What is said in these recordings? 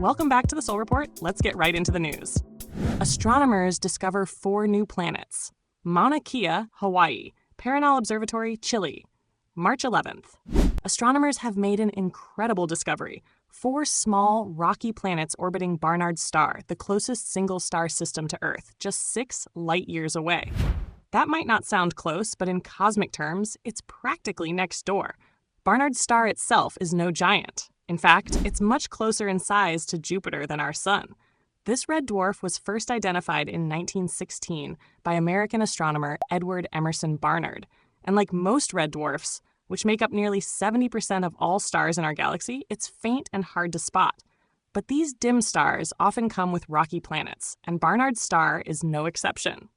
Welcome back to the Soul Report. Let's get right into the news. Astronomers discover 4 new planets. Mauna Kea, Hawaii. Paranal Observatory, Chile. March 11th. Astronomers have made an incredible discovery. 4 small, rocky planets orbiting Barnard's star, the closest single star system to Earth, just 6 light-years away. That might not sound close, but in cosmic terms, it's practically next door. Barnard's star itself is no giant. In fact, it's much closer in size to Jupiter than our Sun. This red dwarf was first identified in 1916 by American astronomer Edward Emerson Barnard. And like most red dwarfs, which make up nearly 70% of all stars in our galaxy, it's faint and hard to spot. But these dim stars often come with rocky planets, and Barnard's star is no exception.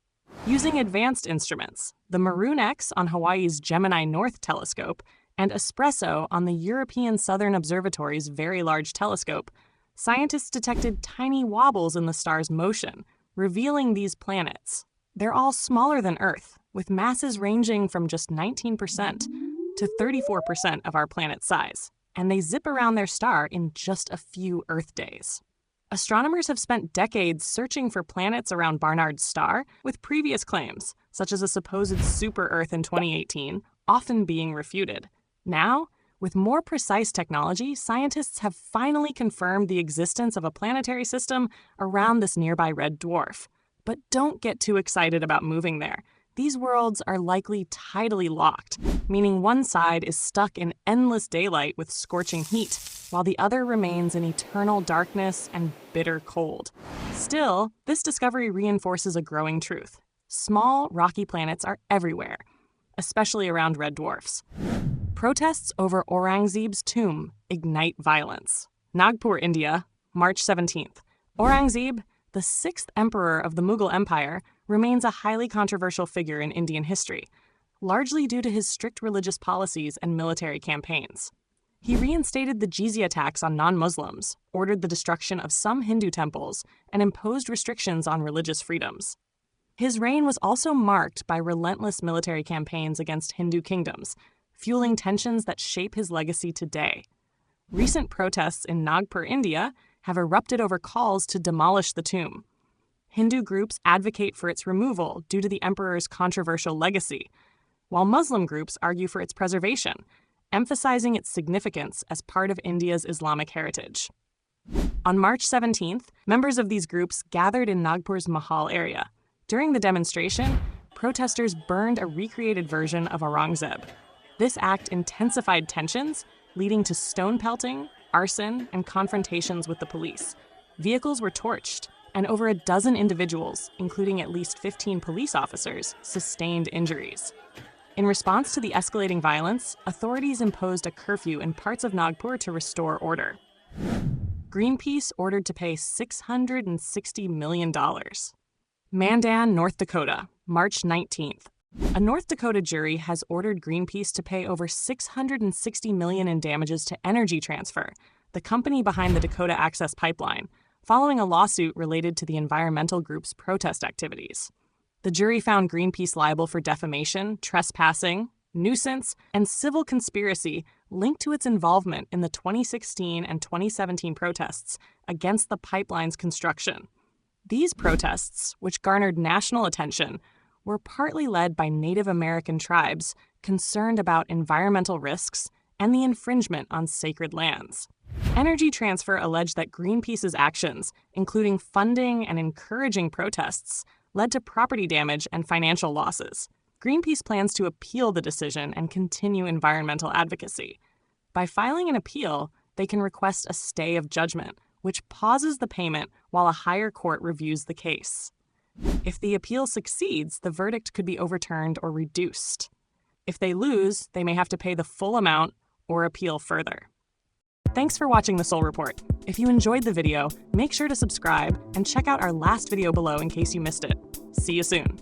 Using advanced instruments, the Maroon X on Hawaii's Gemini North telescope and Espresso on the European Southern Observatory's Very Large Telescope, scientists detected tiny wobbles in the star's motion, revealing these planets. They're all smaller than Earth, with masses ranging from just 19% to 34% of our planet's size, and they zip around their star in just a few Earth days. Astronomers have spent decades searching for planets around Barnard's star, with previous claims, such as a supposed super-Earth in 2018, often being refuted. Now, with more precise technology, scientists have finally confirmed the existence of a planetary system around this nearby red dwarf. But don't get too excited about moving there. These worlds are likely tidally locked, meaning one side is stuck in endless daylight with scorching heat, while the other remains in eternal darkness and bitter cold. Still, this discovery reinforces a growing truth. Small, rocky planets are everywhere, especially around red dwarfs. Protests over Aurangzeb's tomb ignite violence. Nagpur, India, March 17th. Aurangzeb, the 6th emperor of the Mughal Empire, remains a highly controversial figure in Indian history, largely due to his strict religious policies and military campaigns. He reinstated the jizya tax on non-Muslims, ordered the destruction of some Hindu temples, and imposed restrictions on religious freedoms. His reign was also marked by relentless military campaigns against Hindu kingdoms, fueling tensions that shape his legacy today. Recent protests in Nagpur, India, have erupted over calls to demolish the tomb. Hindu groups advocate for its removal due to the emperor's controversial legacy, while Muslim groups argue for its preservation, emphasizing its significance as part of India's Islamic heritage. On March 17th, members of these groups gathered in Nagpur's Mahal area. During the demonstration, protesters burned a recreated version of Aurangzeb. This act intensified tensions, leading to stone pelting, arson, and confrontations with the police. Vehicles were torched, and over a dozen individuals, including at least 15 police officers, sustained injuries. In response to the escalating violence, authorities imposed a curfew in parts of Nagpur to restore order. Greenpeace ordered to pay $660 million. Mandan, North Dakota, March 19th. A North Dakota jury has ordered Greenpeace to pay over $660 million in damages to Energy Transfer, the company behind the Dakota Access Pipeline, following a lawsuit related to the environmental group's protest activities. The jury found Greenpeace liable for defamation, trespassing, nuisance, and civil conspiracy linked to its involvement in the 2016 and 2017 protests against the pipeline's construction. These protests, which garnered national attention, were partly led by Native American tribes concerned about environmental risks and the infringement on sacred lands. Energy Transfer alleged that Greenpeace's actions, including funding and encouraging protests, led to property damage and financial losses. Greenpeace plans to appeal the decision and continue environmental advocacy. By filing an appeal, they can request a stay of judgment, which pauses the payment while a higher court reviews the case. If the appeal succeeds, the verdict could be overturned or reduced. If they lose, they may have to pay the full amount or appeal further. Thanks for watching the Soul Report. If you enjoyed the video, make sure to subscribe and check out our last video below in case you missed it. See you soon.